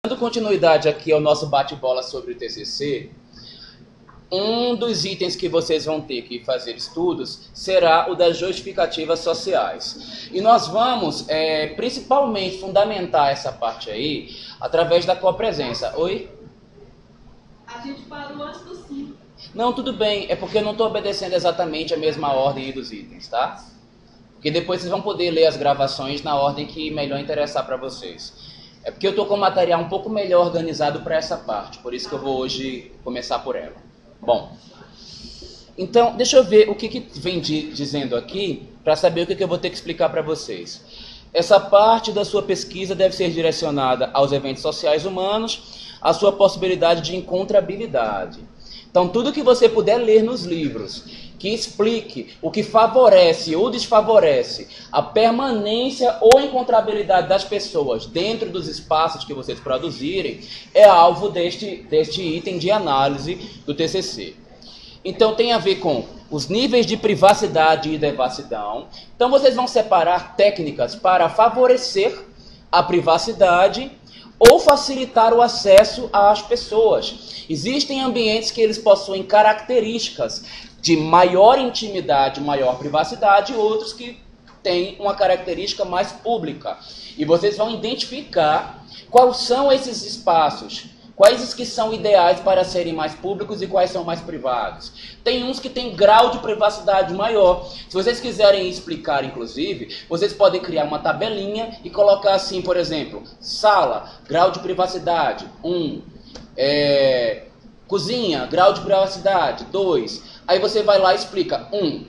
Dando continuidade aqui ao nosso bate-bola sobre o TCC, um dos itens que vocês vão ter que fazer estudos será o das justificativas sociais. E nós vamos, principalmente, fundamentar essa parte aí através da copresença. Oi? A gente parou antes do 5. Não, tudo bem, é porque eu não estou obedecendo exatamente a mesma ordem dos itens, tá? Porque depois vocês vão poder ler as gravações na ordem que melhor interessar para vocês. É porque eu estou com o material um pouco melhor organizado para essa parte, por isso que eu vou hoje começar por ela. Bom, então deixa eu ver o que vem dizendo aqui, para saber o que eu vou ter que explicar para vocês. Essa parte da sua pesquisa deve ser direcionada aos eventos sociais humanos, a sua possibilidade de encontrabilidade. Então, tudo que você puder ler nos livros, que explique o que favorece ou desfavorece a permanência ou encontrabilidade das pessoas dentro dos espaços que vocês produzirem, é alvo deste item de análise do TCC. Então, tem a ver com os níveis de privacidade e devassidão. Então, vocês vão separar técnicas para favorecer a privacidade ou facilitar o acesso às pessoas. Existem ambientes que eles possuem características de maior intimidade, maior privacidade, e outros que têm uma característica mais pública. E vocês vão identificar quais são esses espaços, quais os que são ideais para serem mais públicos e quais são mais privados. Tem uns que têm grau de privacidade maior. Se vocês quiserem explicar, inclusive, vocês podem criar uma tabelinha e colocar assim, por exemplo, sala, grau de privacidade, 1. Cozinha, grau de privacidade, 2. Aí você vai lá e explica, 1.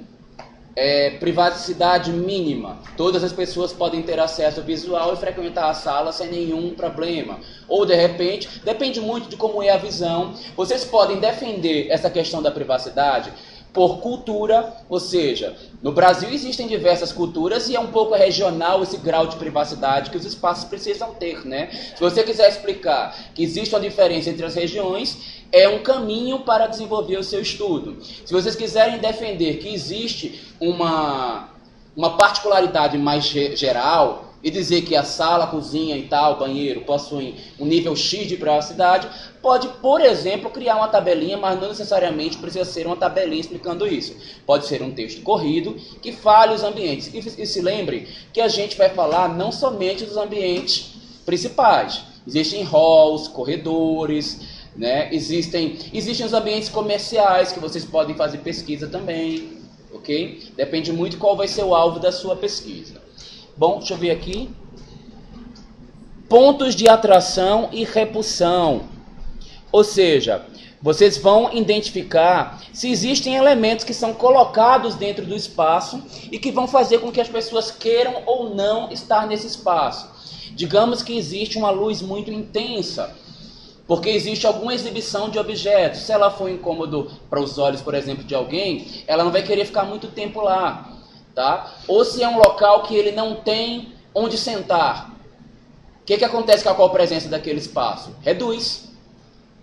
Privacidade mínima. Todas as pessoas podem ter acesso visual e frequentar a sala sem nenhum problema. Ou de repente, depende muito de como é a visão. Vocês podem defender essa questão da privacidade por cultura, ou seja, no Brasil existem diversas culturas e é um pouco regional esse grau de privacidade que os espaços precisam ter, né? Se você quiser explicar que existe uma diferença entre as regiões, é um caminho para desenvolver o seu estudo. Se vocês quiserem defender que existe uma particularidade mais geral e dizer que a sala, a cozinha e tal, banheiro possuem um nível X de privacidade, pode, por exemplo, criar uma tabelinha, mas não necessariamente precisa ser uma tabelinha explicando isso. Pode ser um texto corrido que fale os ambientes. E se lembre que a gente vai falar não somente dos ambientes principais. Existem halls, corredores, né? Existem os ambientes comerciais que vocês podem fazer pesquisa também, ok? Depende muito qual vai ser o alvo da sua pesquisa. Bom, deixa eu ver aqui. Pontos de atração e repulsão. Ou seja, vocês vão identificar se existem elementos que são colocados dentro do espaço e que vão fazer com que as pessoas queiram ou não estar nesse espaço. Digamos que existe uma luz muito intensa, porque existe alguma exibição de objetos. Se ela for incômodo para os olhos, por exemplo, de alguém, ela não vai querer ficar muito tempo lá. Tá? Ou se é um local que ele não tem onde sentar. O que acontece com a copresença daquele espaço? Reduz.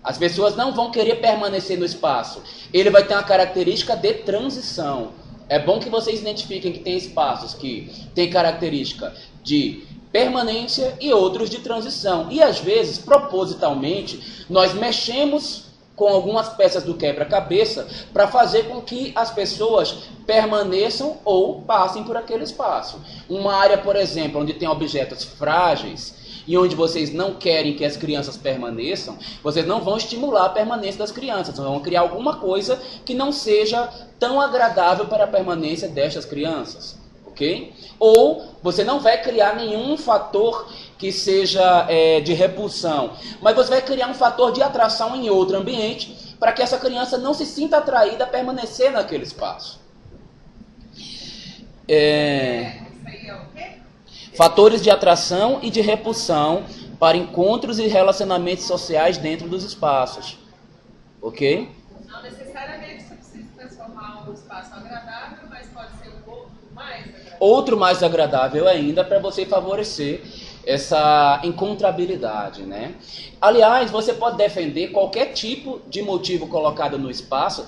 As pessoas não vão querer permanecer no espaço. Ele vai ter uma característica de transição. É bom que vocês identifiquem que tem espaços que têm característica de permanência e outros de transição. E às vezes, propositalmente, nós mexemos com algumas peças do quebra-cabeça para fazer com que as pessoas permaneçam ou passem por aquele espaço. Uma área, por exemplo, onde tem objetos frágeis e onde vocês não querem que as crianças permaneçam, vocês não vão estimular a permanência das crianças, vão criar alguma coisa que não seja tão agradável para a permanência destas crianças, ok? Ou você não vai criar nenhum fator que seja de repulsão, mas você vai criar um fator de atração em outro ambiente para que essa criança não se sinta atraída a permanecer naquele espaço. Fatores de atração e de repulsão para encontros e relacionamentos sociais dentro dos espaços. Ok? Não necessariamente você precisa transformar um espaço agradável, mas pode ser um outro mais agradável. Outro mais agradável ainda para você favorecer essa encontrabilidade, né? Aliás, você pode defender qualquer tipo de motivo colocado no espaço.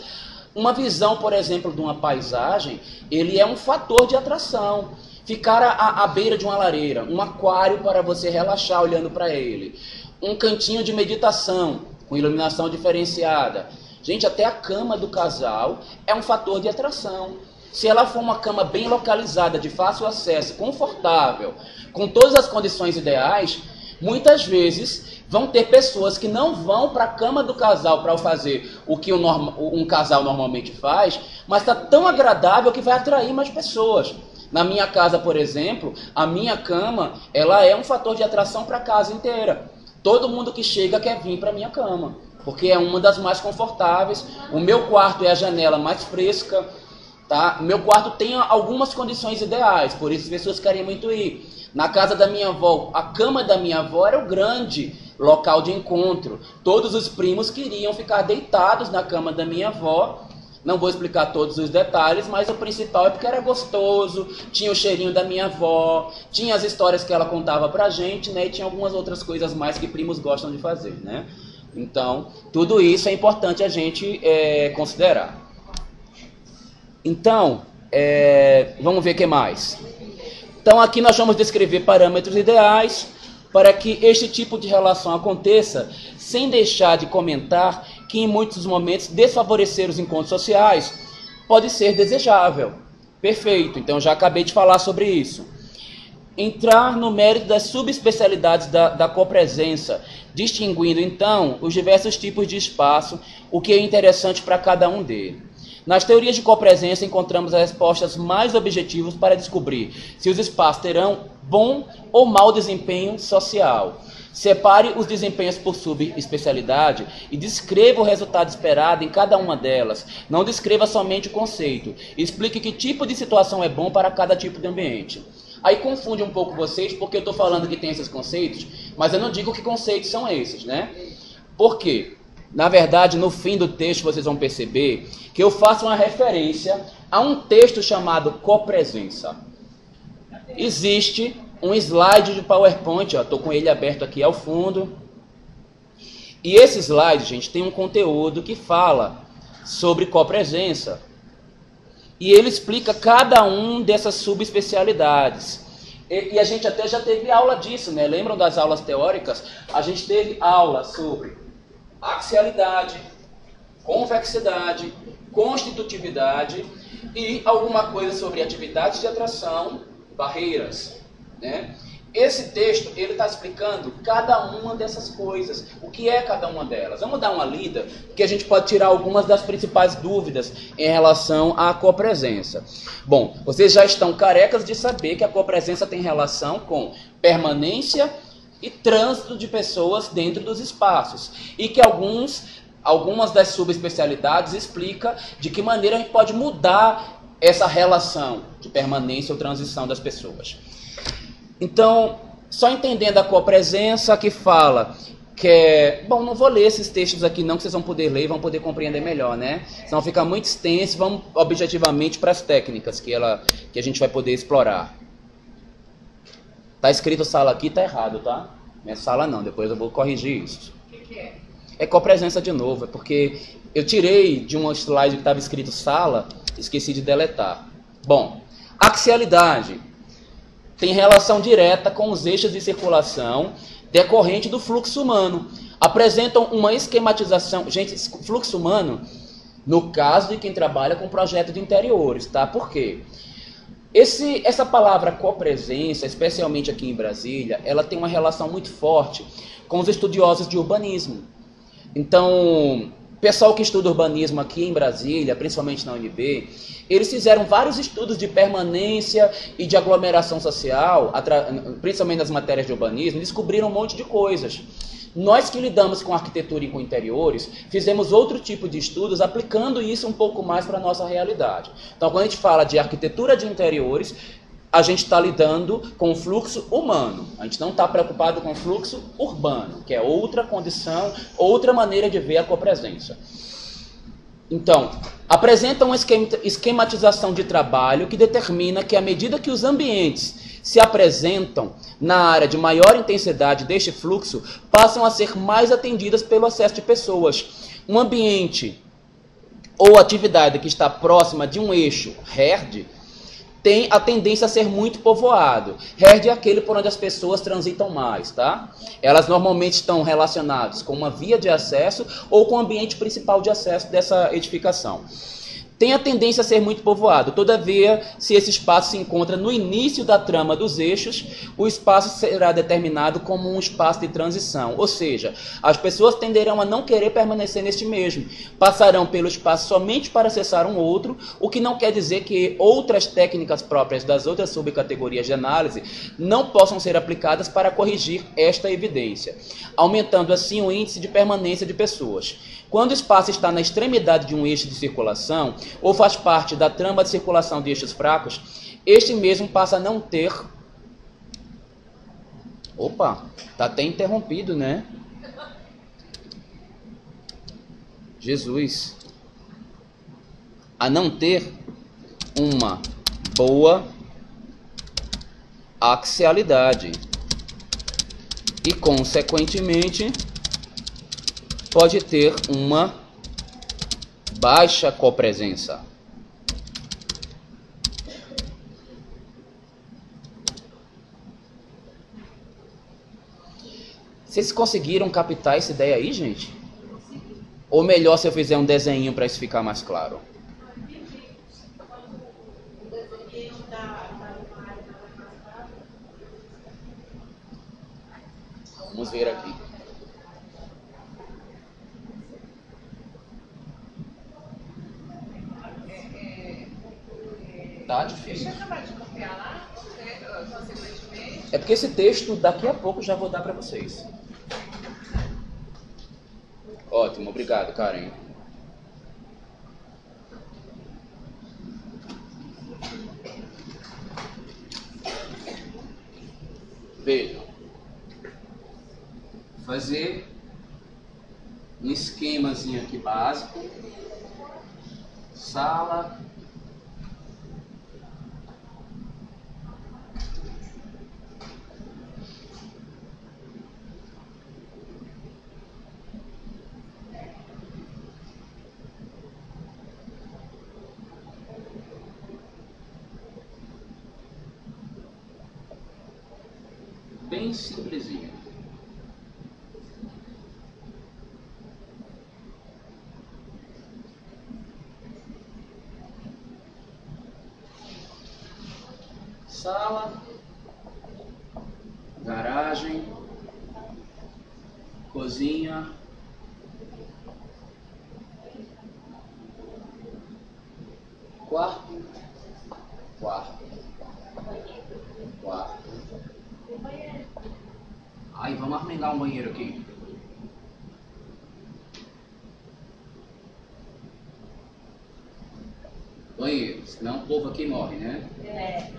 Uma visão, por exemplo, de uma paisagem, ele é um fator de atração. Ficar à beira de uma lareira, um aquário para você relaxar olhando para ele. um cantinho de meditação, com iluminação diferenciada. Gente, até a cama do casal é um fator de atração. Se ela for uma cama bem localizada, de fácil acesso, confortável, com todas as condições ideais, muitas vezes vão ter pessoas que não vão para a cama do casal para fazer o que um casal normalmente faz, mas está tão agradável que vai atrair mais pessoas. Na minha casa, por exemplo, a minha cama, ela é um fator de atração para a casa inteira. Todo mundo que chega quer vir para a minha cama, porque é uma das mais confortáveis. O meu quarto é a janela mais fresca, tá? O meu quarto tem algumas condições ideais, por isso as pessoas querem muito ir. Na casa da minha avó, a cama da minha avó era o grande local de encontro. Todos os primos queriam ficar deitados na cama da minha avó. Não vou explicar todos os detalhes, mas o principal é porque era gostoso, tinha o cheirinho da minha avó, tinha as histórias que ela contava pra gente, né? E tinha algumas outras coisas mais que primos gostam de fazer, né? Então, tudo isso é importante a gente considerar. Então, vamos ver o que mais. Então, aqui nós vamos descrever parâmetros ideais para que este tipo de relação aconteça, sem deixar de comentar que em muitos momentos desfavorecer os encontros sociais pode ser desejável. Perfeito, então já acabei de falar sobre isso. Entrar no mérito das subespecialidades da copresença, distinguindo então os diversos tipos de espaço, o que é interessante para cada um deles. Nas teorias de copresença encontramos as respostas mais objetivas para descobrir se os espaços terão bom ou mau desempenho social. Separe os desempenhos por subespecialidade e descreva o resultado esperado em cada uma delas. Não descreva somente o conceito. Explique que tipo de situação é bom para cada tipo de ambiente. Aí confunde um pouco vocês, porque eu estou falando que tem esses conceitos, mas eu não digo que conceitos são esses, né? Por quê? Na verdade, no fim do texto, vocês vão perceber que eu faço uma referência a um texto chamado Copresença. Existe um slide de PowerPoint, estou com ele aberto aqui ao fundo. E esse slide, gente, tem um conteúdo que fala sobre copresença. E ele explica cada um dessas subespecialidades. E a gente até já teve aula disso, né? Lembram das aulas teóricas? A gente teve aula sobre axialidade, convexidade, constitutividade e alguma coisa sobre atividades de atração, barreiras, né? Esse texto, ele está explicando cada uma dessas coisas, o que é cada uma delas. Vamos dar uma lida, que a gente pode tirar algumas das principais dúvidas em relação à copresença. Bom, vocês já estão carecas de saber que a copresença tem relação com permanência e trânsito de pessoas dentro dos espaços. E que algumas das subespecialidades explicam de que maneira a gente pode mudar essa relação de permanência ou transição das pessoas. Então, só entendendo a copresença que fala que bom, não vou ler esses textos aqui não, que vocês vão poder ler e vão poder compreender melhor, né? Senão fica muito extenso, vamos objetivamente para as técnicas que a gente vai poder explorar. Tá escrito sala aqui, tá errado, tá? Não é sala não, depois eu vou corrigir isso. O que é? É copresença de novo, é porque eu tirei de um slide que estava escrito sala, esqueci de deletar. Bom, axialidade tem relação direta com os eixos de circulação decorrente do fluxo humano. Apresentam uma esquematização. Gente, fluxo humano, no caso de quem trabalha com projeto de interiores, tá? Por quê? Essa palavra copresença, especialmente aqui em Brasília, ela tem uma relação muito forte com os estudiosos de urbanismo. Então, o pessoal que estuda urbanismo aqui em Brasília, principalmente na UNB, eles fizeram vários estudos de permanência e de aglomeração social, principalmente nas matérias de urbanismo, e descobriram um monte de coisas. Nós que lidamos com arquitetura e com interiores, fizemos outro tipo de estudos aplicando isso um pouco mais para a nossa realidade. Então, quando a gente fala de arquitetura de interiores, a gente está lidando com o fluxo humano. A gente não está preocupado com o fluxo urbano, que é outra condição, outra maneira de ver a copresença. Então, apresenta uma esquematização de trabalho que determina que à medida que os ambientes se apresentam na área de maior intensidade deste fluxo, passam a ser mais atendidas pelo acesso de pessoas. Um ambiente ou atividade que está próxima de um eixo HERD tem a tendência a ser muito povoado. Herd é aquele por onde as pessoas transitam mais, tá? Elas normalmente estão relacionadas com uma via de acesso ou com o ambiente principal de acesso dessa edificação. Tem a tendência a ser muito povoado. Todavia, se esse espaço se encontra no início da trama dos eixos, o espaço será determinado como um espaço de transição. Ou seja, as pessoas tenderão a não querer permanecer neste mesmo. Passarão pelo espaço somente para acessar um outro, o que não quer dizer que outras técnicas próprias das outras subcategorias de análise não possam ser aplicadas para corrigir esta evidência, aumentando assim o índice de permanência de pessoas. Quando o espaço está na extremidade de um eixo de circulação, ou faz parte da trama de circulação de eixos fracos, este mesmo passa a não ter... Opa, tá até interrompido, né? Jesus. A não ter uma boa axialidade. E, consequentemente, pode ter uma baixa copresença. Vocês conseguiram captar essa ideia aí, gente? Ou melhor se eu fizer um desenho para isso ficar mais claro? Vamos ver aqui. Tá difícil. Deixa eu acabar de copiar lá, consequentemente. É porque esse texto daqui a pouco já vou dar para vocês. Ótimo, obrigado, Karen. Veja. Fazer um esquemazinho aqui básico. Sala. Bem simplesinho. Sala, garagem, cozinha, quarto, Aí, vamos arrendar um banheiro aqui. Banheiro, senão o povo aqui morre, né? É.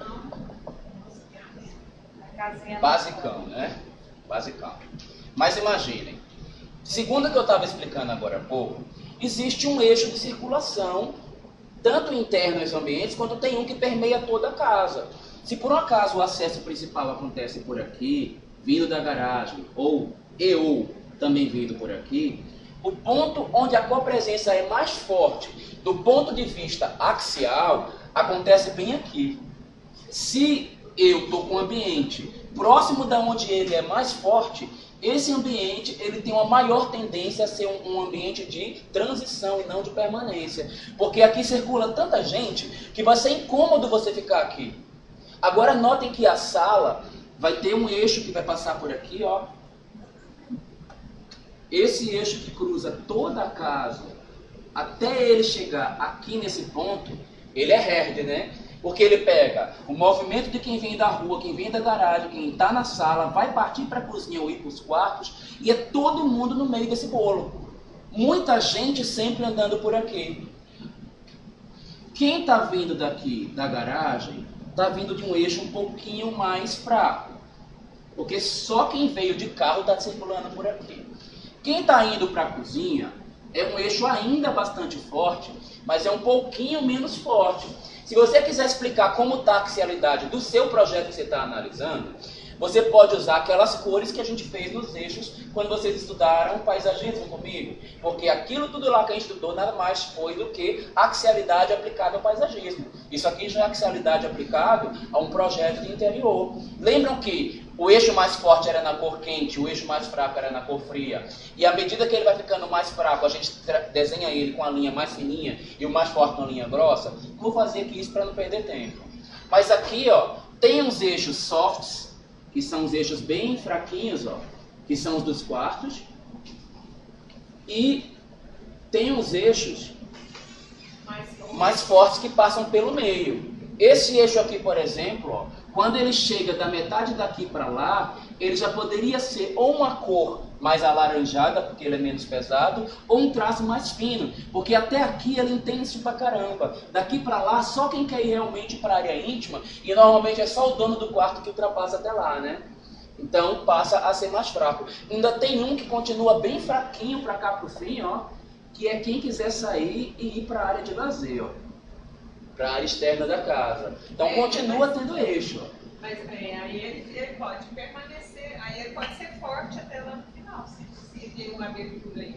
Basicão, né? Basicão. Mas imaginem, segundo o que eu estava explicando agora há pouco, existe um eixo de circulação, tanto interno aos ambientes, quanto tem um que permeia toda a casa. Se por um acaso o acesso principal acontece por aqui, vindo da garagem, ou também vindo por aqui, o ponto onde a copresença é mais forte do ponto de vista axial acontece bem aqui. Se eu estou com um ambiente próximo da onde ele é mais forte, esse ambiente ele tem uma maior tendência a ser um ambiente de transição e não de permanência. Porque aqui circula tanta gente que vai ser incômodo você ficar aqui. Agora notem que a sala vai ter um eixo que vai passar por aqui, ó. Esse eixo que cruza toda a casa, até ele chegar aqui nesse ponto, ele é herd, né? Porque ele pega o movimento de quem vem da rua, quem vem da garagem, quem está na sala, vai partir para a cozinha ou ir para os quartos, e é todo mundo no meio desse bolo. Muita gente sempre andando por aqui. Quem está vindo daqui da garagem, está vindo de um eixo um pouquinho mais fraco. Porque só quem veio de carro está circulando por aqui. Quem está indo para a cozinha é um eixo ainda bastante forte, mas é um pouquinho menos forte. Se você quiser explicar como está a axialidade do seu projeto que você está analisando, você pode usar aquelas cores que a gente fez nos eixos quando vocês estudaram paisagismo comigo. Porque aquilo tudo lá que a gente estudou nada mais foi do que axialidade aplicada ao paisagismo. Isso aqui já é axialidade aplicado a um projeto de interior. Lembram que o eixo mais forte era na cor quente, o eixo mais fraco era na cor fria. E à medida que ele vai ficando mais fraco, a gente desenha ele com a linha mais fininha e o mais forte com a linha grossa. Vou fazer aqui isso para não perder tempo. Mas aqui, ó, tem uns eixos softs, que são os eixos bem fraquinhos, ó, que são os dos quartos. E tem uns eixos mais fortes que passam pelo meio. Esse eixo aqui, por exemplo, ó, quando ele chega da metade daqui para lá, ele já poderia ser ou uma cor mais alaranjada, porque ele é menos pesado, ou um traço mais fino, porque até aqui ele é intenso pra caramba. Daqui para lá, só quem quer ir realmente para a área íntima, e normalmente é só o dono do quarto que ultrapassa até lá, né? Então passa a ser mais fraco. Ainda tem um que continua bem fraquinho para cá pro fim, ó, que é quem quiser sair e ir para a área de lazer, ó, para a área externa da casa. Então continua tendo eixo. Mas aí ele pode permanecer, aí ele pode ser forte até lá no final, se tem uma abertura aí.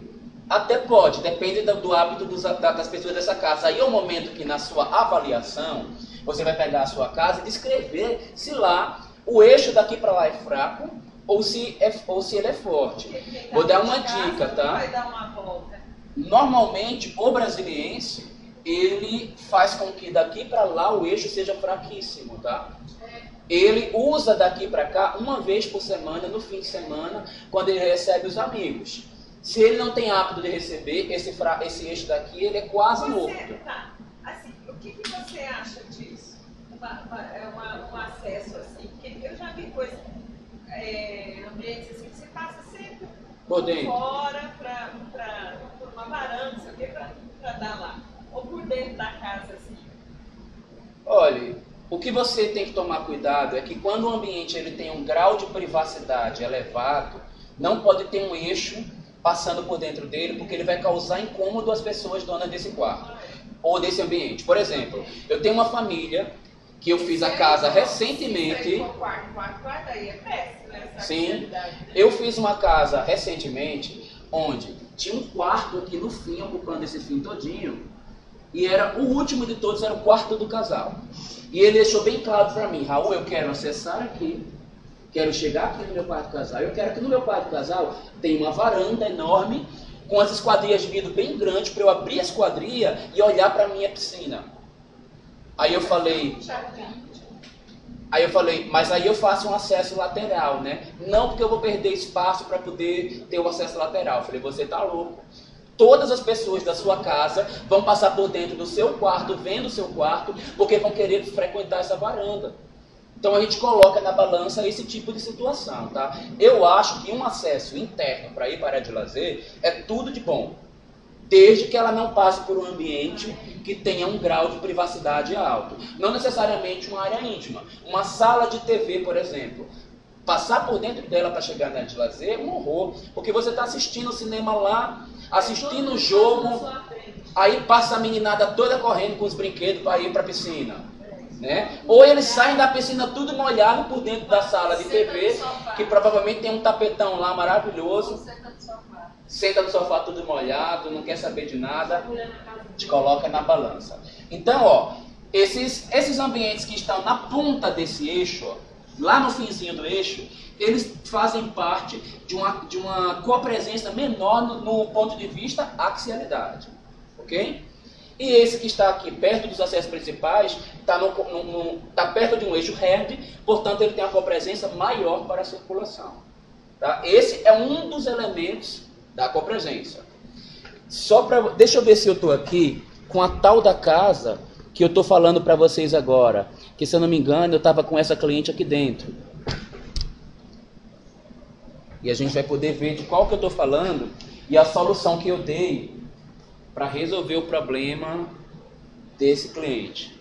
Até pode, depende do hábito das pessoas dessa casa. Aí é o momento que na sua avaliação, você vai pegar a sua casa e descrever se lá o eixo daqui para lá é fraco ou se ele é forte. Vou dar uma dica, tá? Vai dar uma volta. Normalmente, o brasiliense, ele faz com que daqui para lá o eixo seja fraquíssimo, tá? Ele usa daqui para cá uma vez por semana, no fim de semana, quando ele recebe os amigos. Se ele não tem hábito de receber, esse eixo daqui, ele é quase morto. Tá. Assim, o que você acha disso? Um acesso assim, porque eu já vi coisas, ambientes assim, que você passa sempre por fora, por uma varanda, não sei o que, para dar lá. Ou por dentro da casa, assim. Olha, o que você tem que tomar cuidado é que quando o ambiente ele tem um grau de privacidade elevado, não pode ter um eixo passando por dentro dele, porque ele vai causar incômodo às pessoas donas desse quarto ou desse ambiente. Por exemplo, eu tenho uma família que eu fiz a casa recentemente. Aí é péssimo, né? Sim, eu fiz uma casa recentemente onde tinha um quarto aqui no fim, ocupando esse fim todinho, e era o último de todos, era o quarto do casal. E ele deixou bem claro para mim: Raul, eu quero acessar aqui, quero chegar aqui no meu quarto do casal, eu quero que no meu quarto do casal tenha uma varanda enorme, com as esquadrias de vidro bem grandes, para eu abrir a esquadria e olhar para a minha piscina. Aí eu falei, mas aí eu faço um acesso lateral, né? Não, porque eu vou perder espaço para poder ter o acesso lateral. Eu falei, você tá louco. Todas as pessoas da sua casa vão passar por dentro do seu quarto, vendo o seu quarto, porque vão querer frequentar essa varanda. Então a gente coloca na balança esse tipo de situação, tá? Eu acho que um acesso interno para ir para a área de lazer é tudo de bom, desde que ela não passe por um ambiente que tenha um grau de privacidade alto. Não necessariamente uma área íntima. Uma sala de TV, por exemplo. Passar por dentro dela para chegar na área de lazer é um horror, porque você está assistindo o cinema lá, assistindo o jogo, aí passa a meninada toda correndo com os brinquedos para ir para a piscina. Né? Ou eles saem da piscina tudo molhado por dentro da sala de TV, que provavelmente tem um tapetão lá maravilhoso. Senta no sofá tudo molhado, não quer saber de nada, te coloca na balança. Então, ó, esses ambientes que estão na ponta desse eixo, ó, lá no finzinho do eixo, eles fazem parte de uma copresença menor no ponto de vista axialidade, ok? E esse que está aqui perto dos acessos principais está perto de um eixo herd, portanto ele tem uma copresença maior para a circulação. Tá? Esse é um dos elementos da copresença. Deixa eu ver se eu estou aqui com a tal da casa que eu estou falando para vocês agora. Que se eu não me engano eu estava com essa cliente aqui dentro. E a gente vai poder ver de qual que eu estou falando e a solução que eu dei para resolver o problema desse cliente.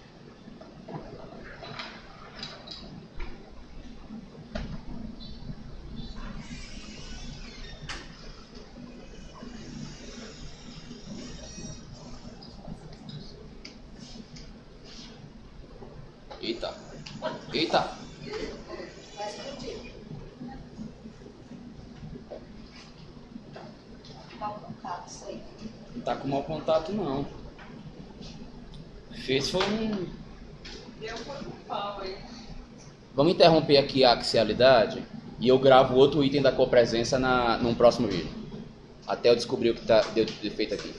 Eita. Eita. mau contato, isso aí. Não tá com mau contato, não. Fez foi um... Deu um pau aí. Vamos interromper aqui a axialidade e eu gravo outro item da copresença num próximo vídeo. Até eu descobrir o que deu defeito aqui.